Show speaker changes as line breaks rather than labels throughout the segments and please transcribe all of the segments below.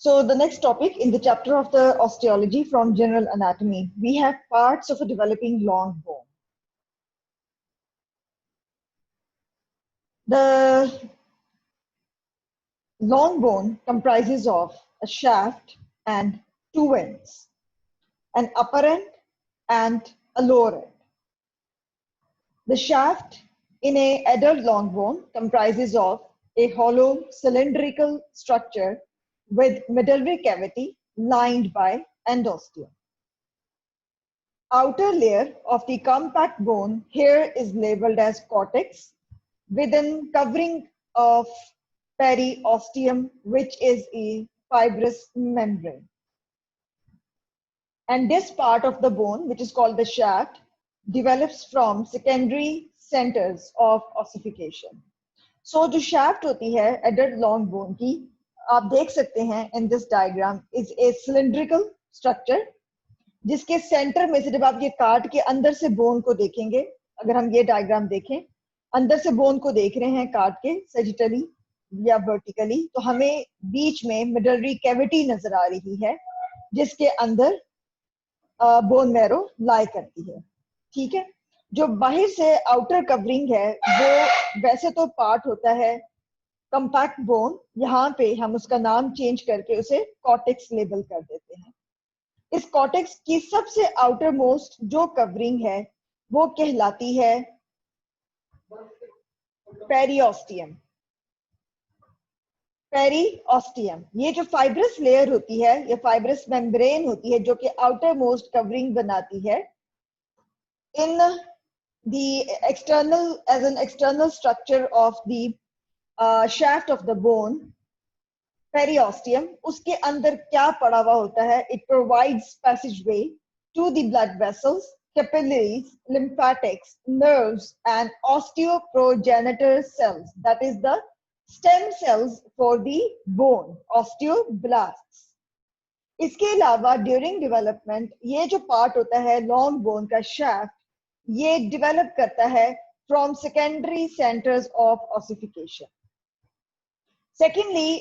So the next topic in the chapter of the osteology from general anatomy, we have parts of a developing long bone. The long bone comprises of a shaft and two ends, an upper end and a lower end. The shaft in an adult long bone comprises of a hollow cylindrical structure with medullary cavity lined by endosteum. Outer layer of the compact bone here is labeled as cortex within covering of periosteum, which is a fibrous membrane. And this part of the bone, which is called the shaft, develops from secondary centers of ossification. So जो shaft होती है adult long bone की, आप देख सकते हैं in this diagram is a cylindrical structure जिसके centre में से जब आप ये काट के अंदर से बोन को देखेंगे, अगर हम ये डायग्राम देखें, अंदर से बोन को देख रहे हैं काट के सजिटली या वर्टिकली, तो हमें बीच में मेडलरी कैविटी नजर आ रही है जिसके अंदर बोन मैरो लाई करती है। ठीक है, जो बाहर से आउटर कवरिंग है वो वैसे तो पार्ट होता है कंपैक्ट बोन, यहाँ पे हम उसका नाम चेंज करके उसे कॉर्टेक्स लेबल कर देते हैं। इस कॉर्टेक्स की सबसे आउटर मोस्ट जो कवरिंग है वो कहलाती है पेरियोस्टियम। पेरियोस्टियम ये जो फाइब्रस लेयर होती है, ये फाइब्रस मेम्ब्रेन होती है जो कि आउटर मोस्ट कवरिंग बनाती है in the external as an external structure of the shaft of the bone, periosteum, उसके अंदर क्या पड़ा हुआ होता है? It provides passageway to the blood vessels, capillaries, lymphatics, nerves and osteoprogenitor cells, that is the stem cells for the bone, osteoblasts. इसके अलावा during development ये जो पार्ट होता है लॉन्ग बोन का shaft, ये डेवलप करता है from secondary centres of ossification. Secondly,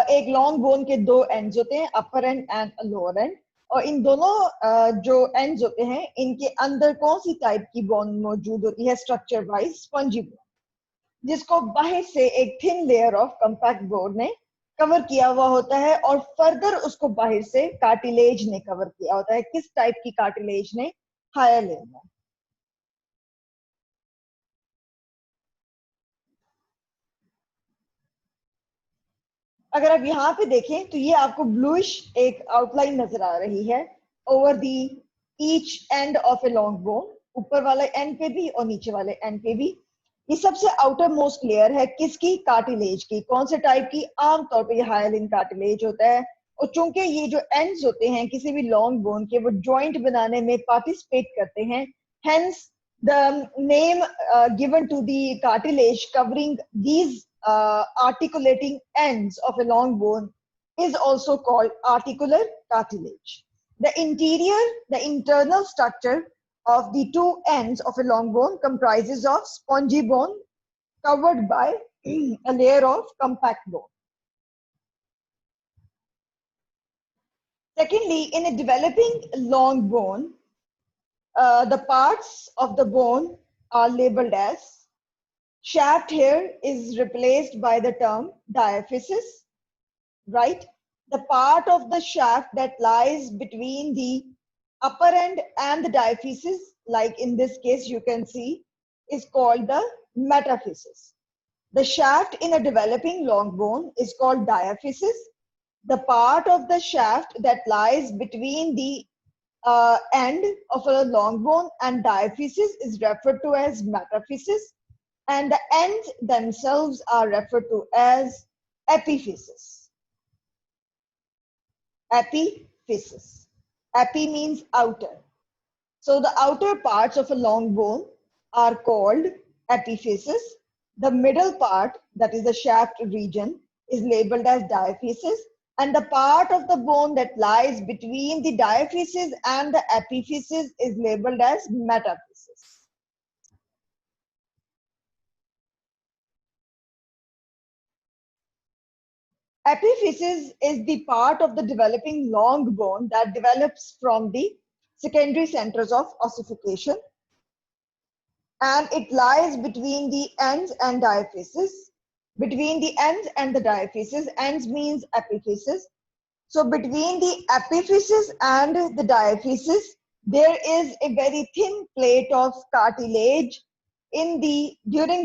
एक लॉन्ग बोन के दो एंड्स होते हैं, अपर एंड एंड लोअर एंड, और इन दोनों जो एंड्स होते हैं इनके अंदर कौन सी टाइप की बोन मौजूद होती है? स्ट्रक्चर वाइज स्पंजी बोन, जिसको बाहर से एक thin layer of compact bone ने कवर किया हुआ होता है और फर्दर उसको बाहर से कार्टिलेज ने कवर किया होता है। किस टाइप की कार्टिलेज ने? हायर लेयर में। अगर आप यहाँ पे देखें तो ये आपको ब्लूइश एक आउटलाइन नजर आ रही है over the each end of a long bone, ऊपर वाले एंड पे भी और नीचे वाले एंड पे भी। ये सबसे आउटर मोस्ट लेयर है किसकी? कार्टिलेज की। कौन से टाइप की? आमतौर पे ये हाइलिन कार्टिलेज होता है, और चूंकि ये जो एंड्स होते हैं किसी भी लॉन्ग बोन के वो जॉइंट बनाने में पार्टिसिपेट करते हैं, hence the name given to the cartilage covering these articulating ends of a long bone is also called articular cartilage. The internal structure of the two ends of a long bone comprises of spongy bone covered by a layer of compact bone. Secondly, in a developing long bone, the parts of the bone are labeled as shaft here is replaced by the term diaphysis, right? The part of the shaft that lies between the upper end and the diaphysis, like in this case you can see, is called the metaphysis. The shaft in a developing long bone is called diaphysis. The part of the shaft that lies between the end of a long bone and diaphysis is referred to as metaphysis, and the ends themselves are referred to as epiphysis. Epiphysis. Epi means outer. So the outer parts of a long bone are called epiphysis. The middle part, that is the shaft region, is labeled as diaphysis, and the part of the bone that lies between the diaphysis and the epiphysis is labeled as metaphysis. Epiphysis is the part of the developing long bone that develops from the secondary centers of ossification, and it lies between the ends and diaphysis. Between the ends and the diaphysis, ends means epiphysis. So between the epiphysis and the diaphysis, there is a very thin plate of cartilage during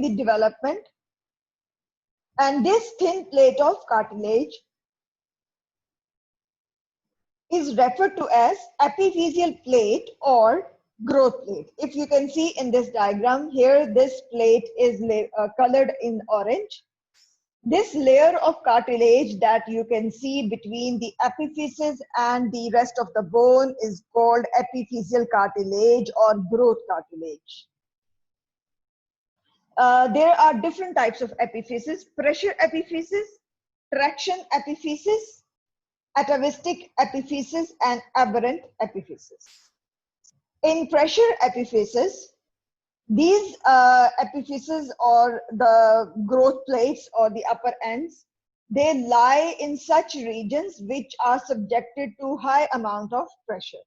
the development, and this thin plate of cartilage is referred to as epiphyseal plate or growth plate. If you can see in this diagram here, this plate is colored in orange. This layer of cartilage that you can see between the epiphysis and the rest of the bone is called epiphyseal cartilage or growth cartilage. There are different types of epiphysis: pressure epiphysis, traction epiphysis, atavistic epiphysis, and aberrant epiphysis. In pressure epiphysis, these epiphyses or the growth plates or the upper ends, they lie in such regions which are subjected to high amount of pressure,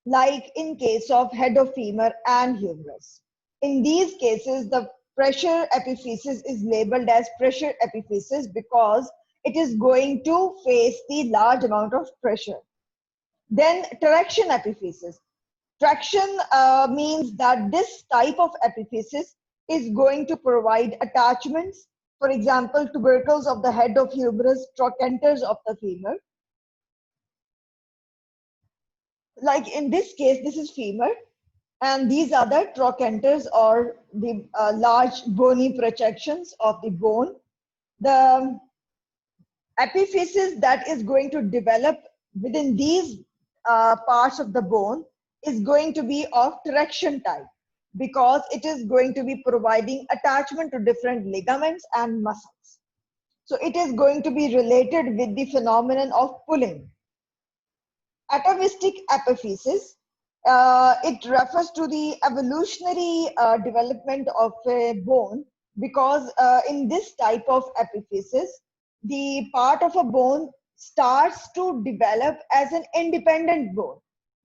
like in case of head of femur and humerus. In these cases, the pressure epiphysis is labeled as pressure epiphysis because it is going to face the large amount of pressure. Then traction epiphysis. Traction means that this type of epiphysis is going to provide attachments, for example, tubercles of the head of humerus, trochanters of the femur. Like in this case, this is femur, and these are the trochanters or the large bony projections of the bone. The epiphysis that is going to develop within these parts of the bone is going to be of traction type because it is going to be providing attachment to different ligaments and muscles. So it is going to be related with the phenomenon of pulling. Atavistic epiphysis, it refers to the evolutionary development of a bone because in this type of epiphysis, the part of a bone starts to develop as an independent bone,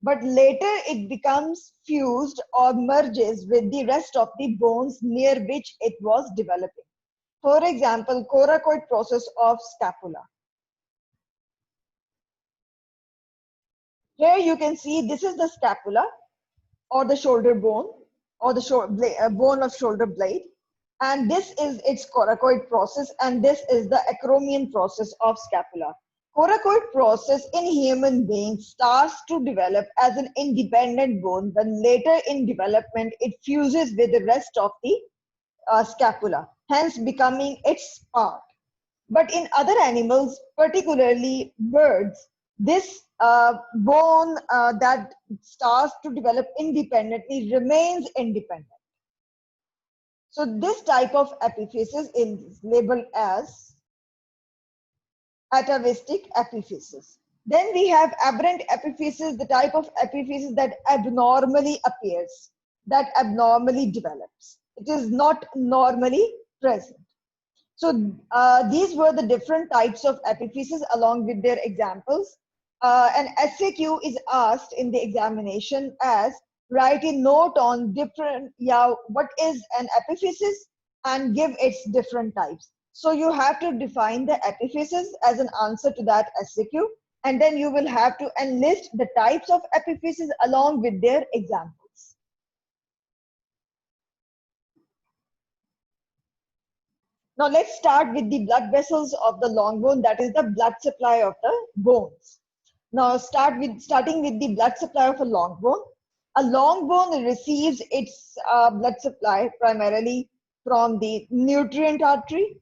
but later it becomes fused or merges with the rest of the bones near which it was developing. For example, coracoid process of scapula. Here you can see this is the scapula or the shoulder bone or the bone of shoulder blade, and this is its coracoid process, and this is the acromion process of scapula. Coracoid process in human beings starts to develop as an independent bone, but later in development it fuses with the rest of the scapula, hence becoming its part. But in other animals, particularly birds, this bone that starts to develop independently remains independent. So this type of epiphysis is labeled as atavistic epiphysis. Then we have aberrant epiphysis, the type of epiphysis that abnormally appears, that abnormally develops. It is not normally present. So these were the different types of epiphysis along with their examples. An SAQ is asked in the examination as write a note on what is an epiphysis and give its different types. So you have to define the epiphysis as an answer to that SAQ, and then you will have to enlist the types of epiphysis along with their examples. Now let's start with the blood vessels of the long bone, that is the blood supply of the bones. Now starting with the blood supply of a long bone. A long bone receives its blood supply primarily from the nutrient artery,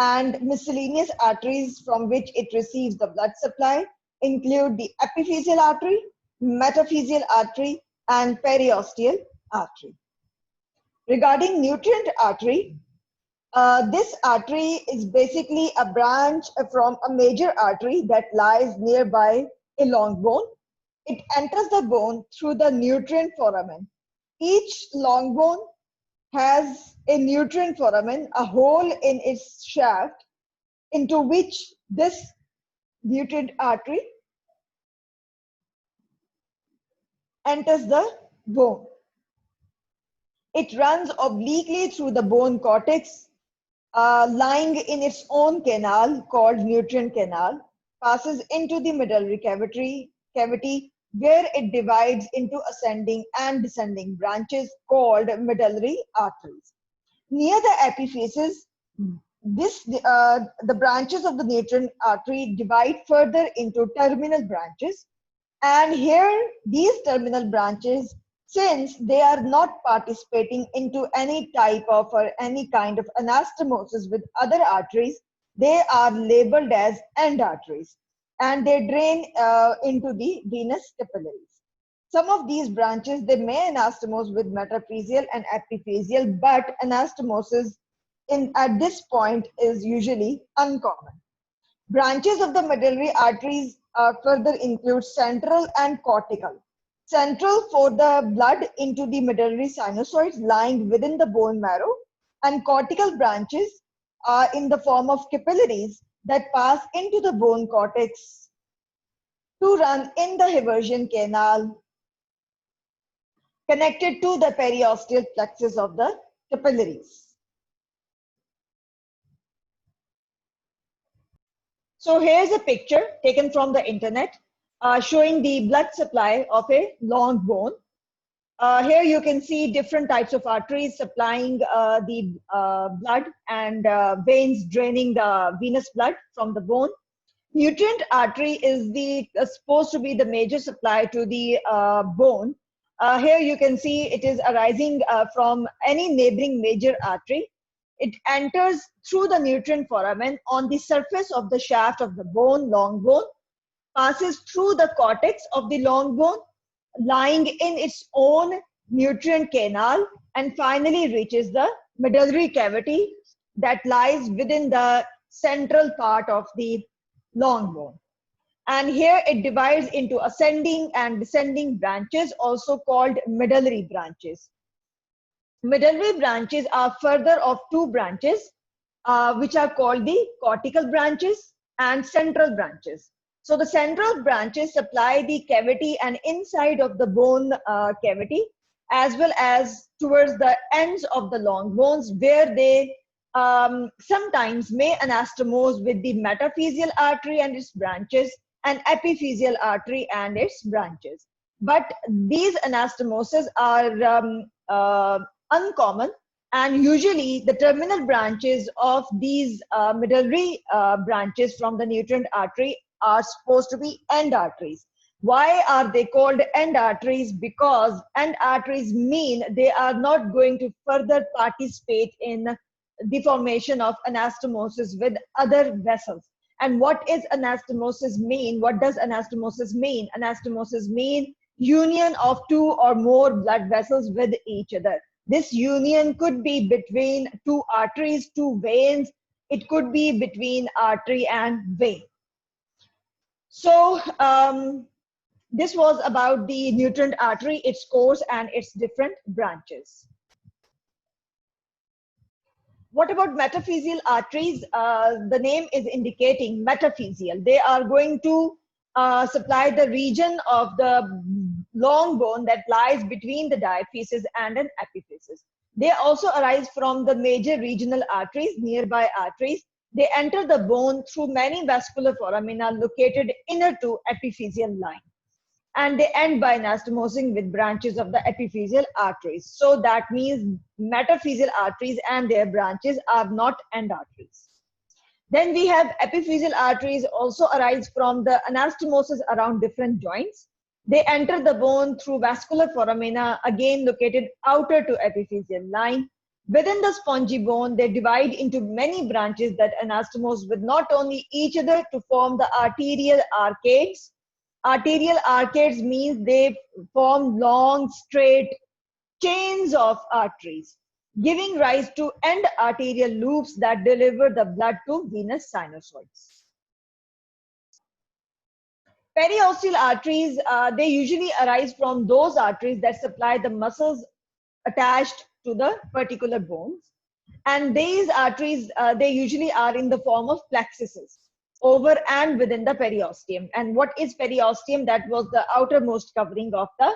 and miscellaneous arteries from which it receives the blood supply include the epiphyseal artery, metaphyseal artery, and periosteal artery. Regarding nutrient artery, this artery is basically a branch from a major artery that lies nearby a long bone. It enters the bone through the nutrient foramen. Each long bone has a nutrient foramen, a hole in its shaft, into which this nutrient artery enters the bone. It runs obliquely through the bone cortex, lying in its own canal called nutrient canal, passes into the medullary cavity where it divides into ascending and descending branches called medullary arteries. Near the epiphysis, the branches of the nutrient artery divide further into terminal branches, and here these terminal branches, since they are not participating into any type of or any kind of anastomosis with other arteries, they are labeled as end arteries, and they drain into the venous capillaries. Some of these branches, they may anastomose with metaphyseal and epiphyseal, but anastomosis at this point is usually uncommon. Branches of the medullary arteries further include central and cortical. Central for the blood into the medullary sinusoids lying within the bone marrow, and cortical branches are in the form of capillaries that pass into the bone cortex to run in the Haversian canal connected to the periosteal plexus of the capillaries. So here's a picture taken from the internet showing the blood supply of a long bone. Here you can see different types of arteries supplying the blood and veins draining the venous blood from the bone. Nutrient artery is supposed to be the major supply to the bone. Here you can see it is arising from any neighboring major artery. It enters through the nutrient foramen on the surface of the shaft of the bone, long bone, passes through the cortex of the long bone, lying in its own nutrient canal, and finally reaches the medullary cavity that lies within the central part of the long bone. And here it divides into ascending and descending branches, also called medullary branches. Medullary branches are further of two branches, which are called the cortical branches and central branches. So the central branches supply the cavity and inside of the bone cavity, as well as towards the ends of the long bones, where they sometimes may anastomose with the metaphyseal artery and its branches and epiphyseal artery and its branches. But these anastomoses are uncommon, and usually the terminal branches of these medullary branches from the nutrient artery are supposed to be end arteries. Why are they called end arteries? Because end arteries mean they are not going to further participate in the formation of anastomosis with other vessels. And what is anastomosis mean? What does anastomosis mean? Anastomosis mean union of two or more blood vessels with each other. This union could be between two arteries, two veins. It could be between artery and vein. So this was about the nutrient artery, its course and its different branches. What about metaphyseal arteries? The name is indicating metaphyseal. They are going to supply the region of the long bone that lies between the diaphysis and an epiphysis. They also arise from the major regional arteries, nearby arteries. They enter the bone through many vascular foramina located inner to epiphyseal line. And they end by anastomosing with branches of the epiphyseal arteries. So that means metaphyseal arteries and their branches are not end arteries. Then we have epiphyseal arteries also arise from the anastomosis around different joints. They enter the bone through vascular foramina, again located outer to epiphyseal line. Within the spongy bone, they divide into many branches that anastomose with not only each other to form the arterial arcades. Arterial arcades means they form long, straight chains of arteries, giving rise to end arterial loops that deliver the blood to venous sinusoids. Periosteal arteries, they usually arise from those arteries that supply the muscles attached to the particular bones. And these arteries, they usually are in the form of plexuses. over and within the periosteum. And what is periosteum? That was the outermost covering of the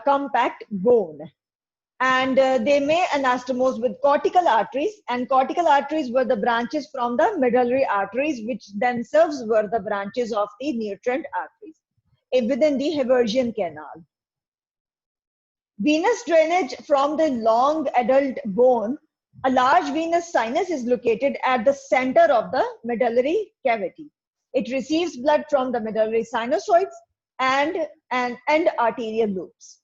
compact bone. And they may anastomose with cortical arteries, and cortical arteries were the branches from the medullary arteries, which themselves were the branches of the nutrient arteries within the Haversian canal. Venous drainage from the long adult bone. A large venous sinus is located at the center of the medullary cavity. It receives blood from the medullary sinusoids and arterial loops.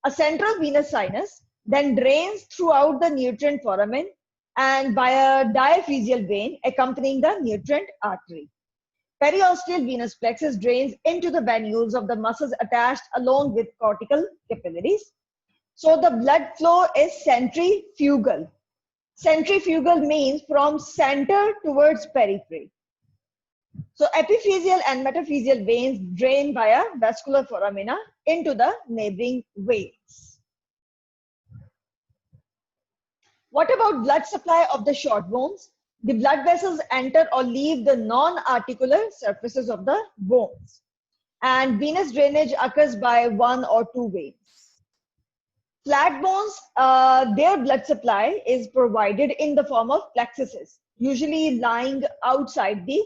A central venous sinus then drains throughout the nutrient foramen and by a diaphyseal vein accompanying the nutrient artery. Periosteal venous plexus drains into the venules of the muscles attached along with cortical capillaries. So the blood flow is centrifugal. Centrifugal means from center towards periphery. So epiphyseal and metaphyseal veins drain via vascular foramina into the neighboring veins. What about blood supply of the short bones? The blood vessels enter or leave the non-articular surfaces of the bones, and venous drainage occurs by one or two veins. Flat bones, their blood supply is provided in the form of plexuses, usually lying outside the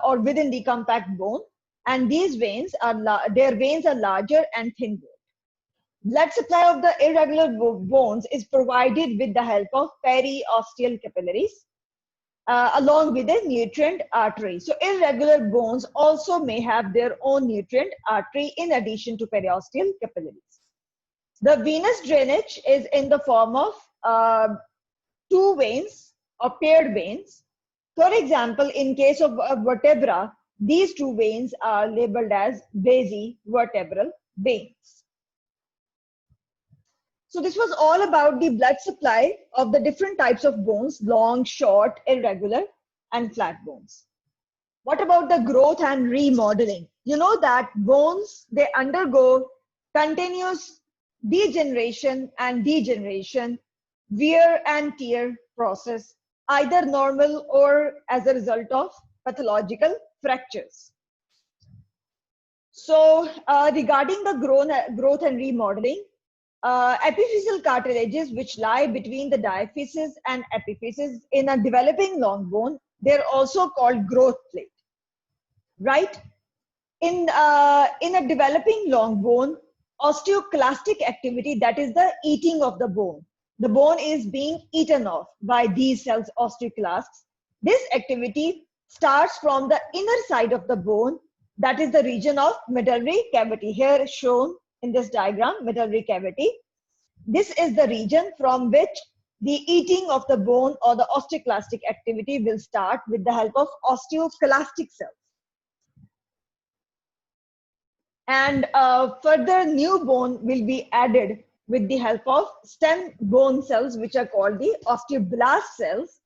or within the compact bone, and these veins their veins are larger and thin. Blood supply of the irregular bones is provided with the help of periosteal capillaries along with a nutrient artery. So irregular bones also may have their own nutrient artery in addition to periosteal capillaries. The venous drainage is in the form of two veins or paired veins. For example, in case of vertebra, these two veins are labeled as basivertebral veins. So this was all about the blood supply of the different types of bones: long, short, irregular, and flat bones. What about the growth and remodeling? You know that bones, they undergo continuous degeneration and degeneration, wear and tear process, either normal or as a result of pathological fractures. So regarding the growth and remodeling, epiphyseal cartilages which lie between the diaphysis and epiphysis in a developing long bone, they're also called growth plate, right? In a developing long bone, osteoclastic activity, that is the eating of the bone is being eaten off by these cells, osteoclasts. This activity starts from the inner side of the bone, that is the region of medullary cavity, here shown in this diagram, medullary cavity. This is the region from which the eating of the bone or the osteoclastic activity will start with the help of osteoclastic cells. And further new bone will be added with the help of stem bone cells, which are called the osteoblast cells.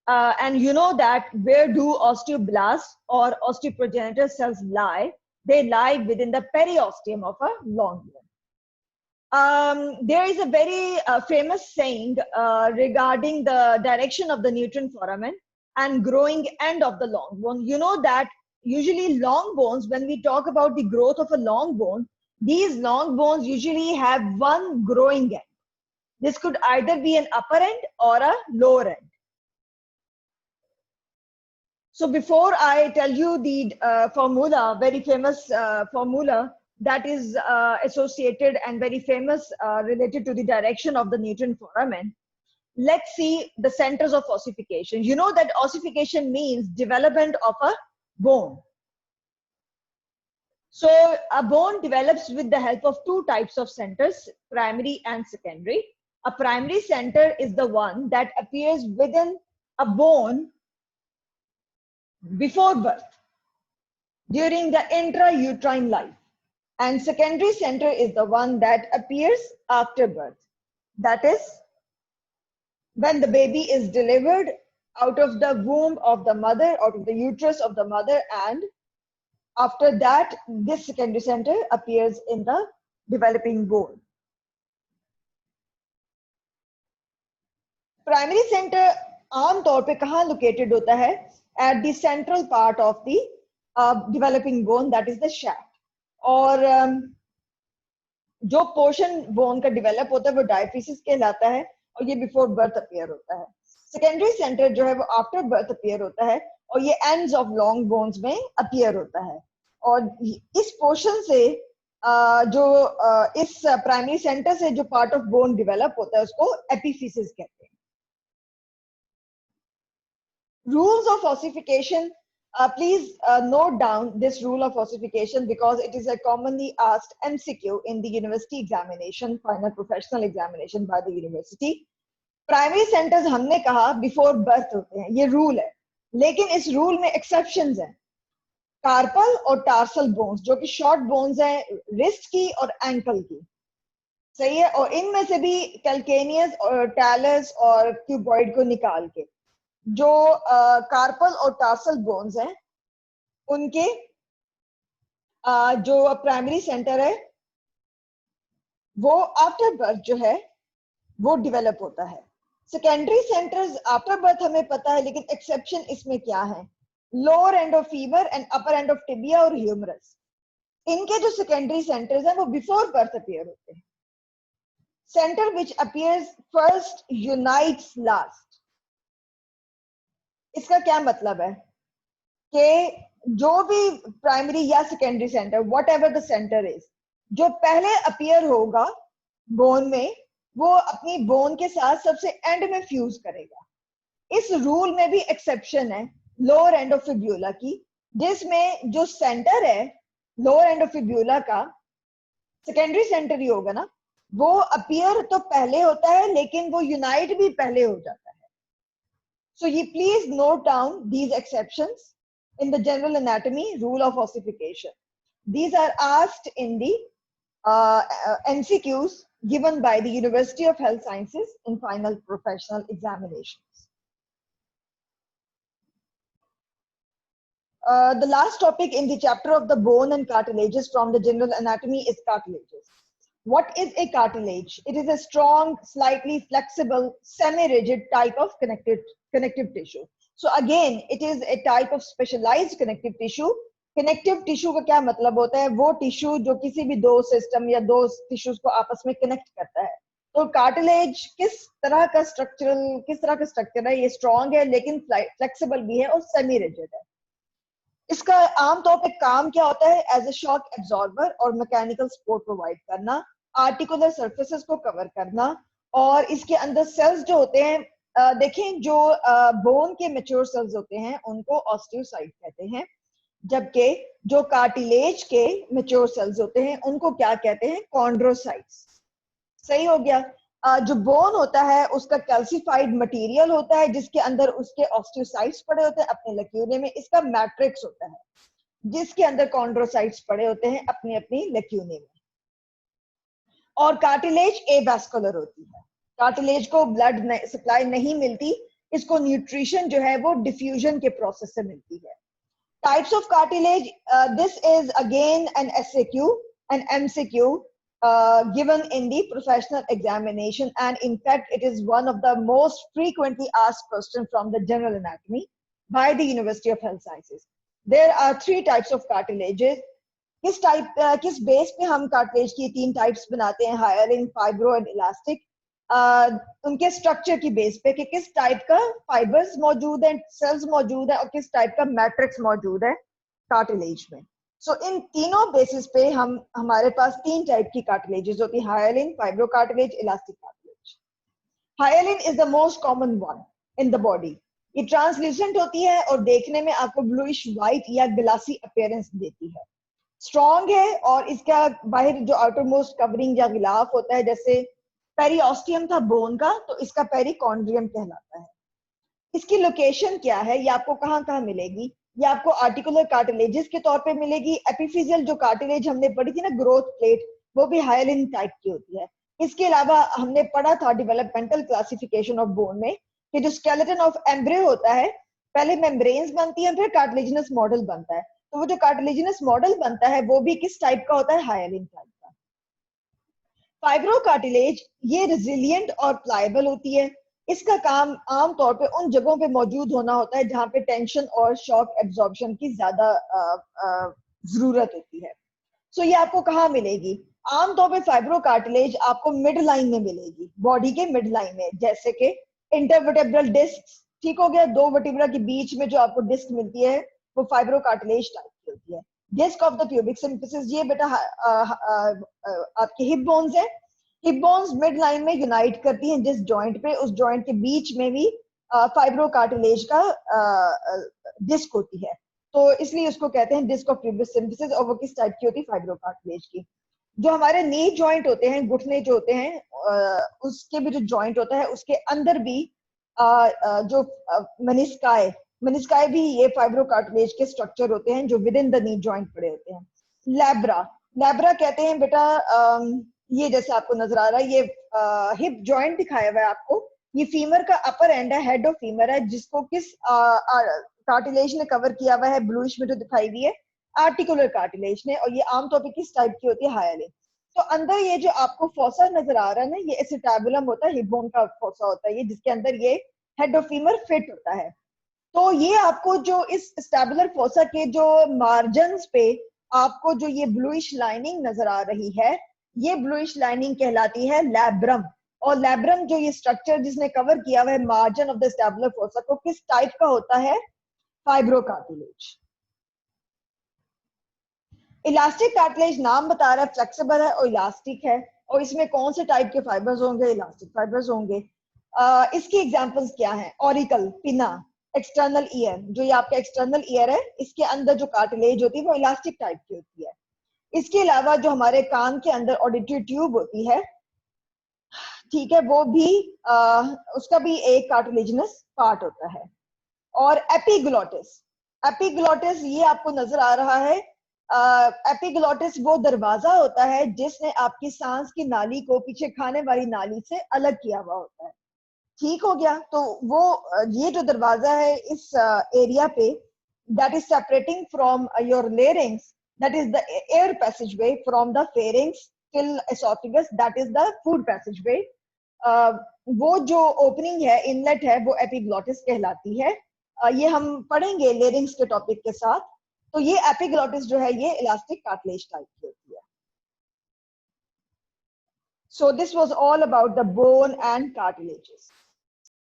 And you know that where do osteoblasts or osteoprogenitor cells lie? They lie within the periosteum of a long bone. There is a very famous saying regarding the direction of the nutrient foramen and growing end of the long bone. You know that usually long bones, when we talk about the growth of a long bone, these long bones usually have one growing end. This could either be an upper end or a lower end. So before I tell you the formula, very famous formula that is associated and very famous related to the direction of the nutrient foramen, let's see the centers of ossification. You know that ossification means development of a bone. So a bone develops with the help of two types of centers, primary and secondary. A primary center is the one that appears within a bone before birth, during the intrauterine life. And secondary center is the one that appears after birth. That is when the baby is delivered out of the womb of the mother, out of the uterus of the mother, and after that, this secondary center appears in the developing bone. Primary centre आम तौर पे कहाँ located होता है? at the central part of the developing bone, that is the shaft. और जो portion bone का develop होता है वो डायफिसिस कहलाता है और ये बिफोर बर्थ अपीयर होता है. सेकेंडरी सेंटर जो है वो आफ्टर बर्थ अपीयर होता है और ये एंड्स ऑफ लॉन्ग बोन्स में अपीयर होता है. और इस पोर्शन से जो इस प्राइमरी सेंटर से जो पार्ट ऑफ बोन डेवलप होता है उसको एपिफिसिस कहते हैं. Rules of ossification. Please note down this rule of ossification because it is a commonly asked MCQ in the university examination, final professional examination by the university. Primary centers हमने कहा before birth होते हैं, ये rule है. लेकिन इस rule में exceptions हैं. कार्पल और टार्सल बोन्स जो कि शॉर्ट बोन्स हैं रिस्ट की और एंकल की, सही है. और इनमें से भी कैल्केनियस और टैलस और क्यूबॉइड को निकाल के जो कार्पल और टार्सल बोन्स हैं उनके जो प्राइमरी सेंटर है वो आफ्टर बर्थ जो है वो डेवलप होता है. सेकेंडरी सेंटर्स आफ्टर बर्थ हमें पता है, लेकिन एक्सेप्शन इसमें क्या है, lower end of fever and upper end of tibia और ह्यूमरस. इनके जो सेकेंडरी सेंटर्स हैं वो बिफोर बर्थ अपीयर होते हैं. Centre which appears first unites last. इसका क्या मतलब है कि जो भी प्राइमरी या secondary centre what ever the centre is, जो पहले अपीयर होगा बोन में वो अपनी बोन के साथ सबसे एंड में फ्यूज करेगा. इस रूल में भी एक्सेप्शन है लोअर एंड ऑफ फिब्यूला की, जिसमें जो सेंटर है लोअर एंड ऑफ फिब्यूला का सेकेंडरी सेंटर ही होगा ना, वो अपीयर तो पहले होता है लेकिन वो यूनाइट भी पहले हो जाता है. So you please note down these exceptions in the general anatomy rule of ossification. These are asked in the MCQs given by the University of Health Sciences in final professional examinations. The last topic in the chapter of the bone and cartilages from the general anatomy is cartilages. What is a cartilage? It is a strong, slightly flexible, semi-rigid type of connective tissue. So again, it is a type of specialized connective tissue. Connective tissue का क्या मतलब होता है, वो tissue जो किसी भी दो सिस्टम या दो टिश्यूज को आपस में कनेक्ट करता है. तो कार्टिलेज किस तरह का स्ट्रक्चर है, ये स्ट्रॉन्ग है लेकिन फ्लेक्सिबल भी है और सेमी रिजिड है. इसका आमतौर पे काम क्या होता है, एज ए शॉक एब्जॉर्बर और मैकेनिकल सपोर्ट प्रोवाइड करना, आर्टिकुलर सर्फेसेस को कवर करना, और इसके अंदर सेल्स जो होते हैं, देखें जो बोन के मैच्योर सेल्स होते हैं उनको ऑस्टियोसाइट कहते हैं, जबकि जो कार्टिलेज के मैच्योर सेल्स होते हैं उनको क्या कहते हैं, कॉन्ड्रोसाइट्स. सही हो गया. जो बोन होता है उसका कैल्सिफाइड मटेरियल होता है जिसके अंदर उसके ऑस्टियोसाइट्स पड़े होते हैं अपने लक्यूने में, इसका मैट्रिक्स होता है जिसके अंदर कॉन्ड्रोसाइट्स पड़े होते हैं अपनी अपनी लक्यूने में. और कार्टिलेज एवास्कुलर होती है, कार्टिलेज को ब्लड सप्लाई नहीं मिलती, इसको न्यूट्रिशन जो है वो डिफ्यूजन के प्रोसेस से मिलती है. Types of cartilage, this is again an SAQ and MCQ given in the professional examination, and in fact it is one of the most frequently asked questions from the general anatomy by the University of Health Sciences. There are 3 types of cartilages. किस base पे हम cartilage की 3 types बनाते हैं, हायलिन, fibro and elastic. उनके structure की base पे कि किस टाइप का फाइबर्स मौजूद है, सेल्स मौजूद है और किस टाइप का मैट्रिक्स मौजूद है कार्टिलेज में. सो इन तीनों बेसिस पे हमारे पास 3 टाइप की कार्टिलेजेस होती है, hyaline, fibro cartilage, elastic cartilage. Hyaline is the most common one in the body. ये ट्रांसल्यूसेंट होती है और देखने में आपको ब्लूइश व्हाइट या ग्लासी अपीयरेंस देती है. स्ट्रॉन्ग है और इसका बाहर जो आउटर मोस्ट कवरिंग या गिलाफ होता है, जैसे पेरिओस्टियम था बोन का, तो इसका पेरिकॉन्ड्रियम कहलाता है. इसकी लोकेशन क्या है, ये आपको कहाँ मिलेगी, ये आपको आर्टिकुलर कार्टिलेजेस के तौर पे मिलेगी. एपिफिजियल जो कार्टिलेज हमने पढ़ी थी ना, ग्रोथ प्लेट, वो भी हायलिन टाइप की होती है. इसके अलावा हमने पढ़ा था डेवलपमेंटल क्लासिफिकेशन ऑफ बोन में कि जो स्केलेटन ऑफ एम्ब्रियो होता है, पहले मेम्ब्रेन्स बनती है फिर कार्टिलेजिनस मॉडल बनता है. तो वो जो कार्टिलेजिनस मॉडल बनता है वो भी किस टाइप का होता है, हायलिन टाइप का. फाइब्रो कार्टिलेज ये रेजिलिएंट और प्लायबल होती है. इसका काम आमतौर पे उन जगहों पे मौजूद होना होता है जहाँ पे टेंशन और शॉक एब्जॉर्प्शन की ज्यादा जरूरत होती है। सो ये आपको कहाँ मिलेगी? आमतौर पे फाइब्रो कार्टिलेज आपको मिड लाइन में मिलेगी, बॉडी के मिड लाइन में, जैसे कि इंटरवर्टेब्रल डिस्क, ठीक हो गया, दो वर्टिब्रा के बीच में जो आपको डिस्क मिलती है वो फाइब्रो कार्टिलेज टाइप की होती है। Disc of the pubic symphysis, ये बेटा आपके हिप बोन्स है। हिप बोन्स मिड लाइन में यूनाइट करती हैं जिस जॉइंट पे, उस जॉइंट के बीच में भी फाइब्रो कार्टिलेज का डिस्क होती है, तो इसलिए उसको कहते हैं डिस्क ऑफ प्यूबिक सिम्फिसिस। और वो किस टाइप की होती है? फाइब्रो कार्टिलेज की। जो हमारे नी जॉइंट होते हैं, घुटने जो होते हैं, उसके भी जो जॉइंट होता है उसके अंदर भी जो मेनिस्काई, मेनिस्काई भी ये फाइब्रो कार्टिलेज के स्ट्रक्चर होते हैं जो with in the knee joint पड़े होते हैं। लैब्रा, लैब्रा कहते हैं बेटा, ये जैसे आपको नजर आ रहा है, ये हिप जॉइंट दिखाया हुआ है आपको, ये फीमर का अपर एंड है, हेड ऑफ फीमर है, जिसको किस कार्टिलेज ने कवर किया हुआ है? ब्लूइश में जो दिखाई दी है, आर्टिकुलर कार्टिलेज ने। और ये आमतौर पे किस टाइप की होती है? हायलिन। तो अंदर ये जो आपको फोसा नजर आ रहा है ना, ये एसिटाबुलम होता है, हिप बोन का फोसा होता है ये, जिसके अंदर ये हेड ऑफ फीमर फिट होता है। तो ये आपको जो इस स्टेबुलर फोसा के जो मार्जिन्स पे आपको जो ये ब्लूइश लाइनिंग नजर आ रही है, ये ब्लूइश लाइनिंग कहलाती है लैब्रम। और लैब्रम जो ये स्ट्रक्चर जिसने कवर किया हुआ है मार्जिन ऑफ द स्टेबुलर फोसा को, किस टाइप का होता है? Fibro cartilage. इलास्टिक कार्टिलेज नाम बता रहा है, फ्लेक्सिबल है और इलास्टिक है, और इसमें कौन से टाइप के फाइबर्स होंगे? इलास्टिक फाइबर्स होंगे। इसकी एग्जांपल्स क्या हैं? ऑरिकल, पिना, एक्सटर्नल ईयर, जो ये आपका एक्सटर्नल ईयर है, इसके अंदर जो कार्टिलेज होती है वो इलास्टिक टाइप की होती है। इसके अलावा जो हमारे कान के अंदर ऑडिटरी ट्यूब होती है, ठीक है, वो भी उसका भी एक कार्टिलेजिनस पार्ट होता है। और एपिग्लोटिस, एपिग्लोटिस ये आपको नजर आ रहा है, एपिग्लोटिस वो दरवाजा होता है जिसने आपकी सांस की नाली को पीछे खाने वाली नाली से अलग किया हुआ होता है, ठीक हो गया। तो वो ये जो दरवाजा है इस एरिया पे, that is separating from your larynx, that is the air passageway from the pharynx till oesophagus, that is the food passageway. वो जो ओपनिंग है, इनलेट है, वो एपिग्लोटिस कहलाती है। ये हम पढ़ेंगे लेरिंग्स के टॉपिक के साथ। तो ये एपिग्लोटिस जो है ये इलास्टिक कार्टिलेज टाइप की होती है। So this was all about the bone and cartilages.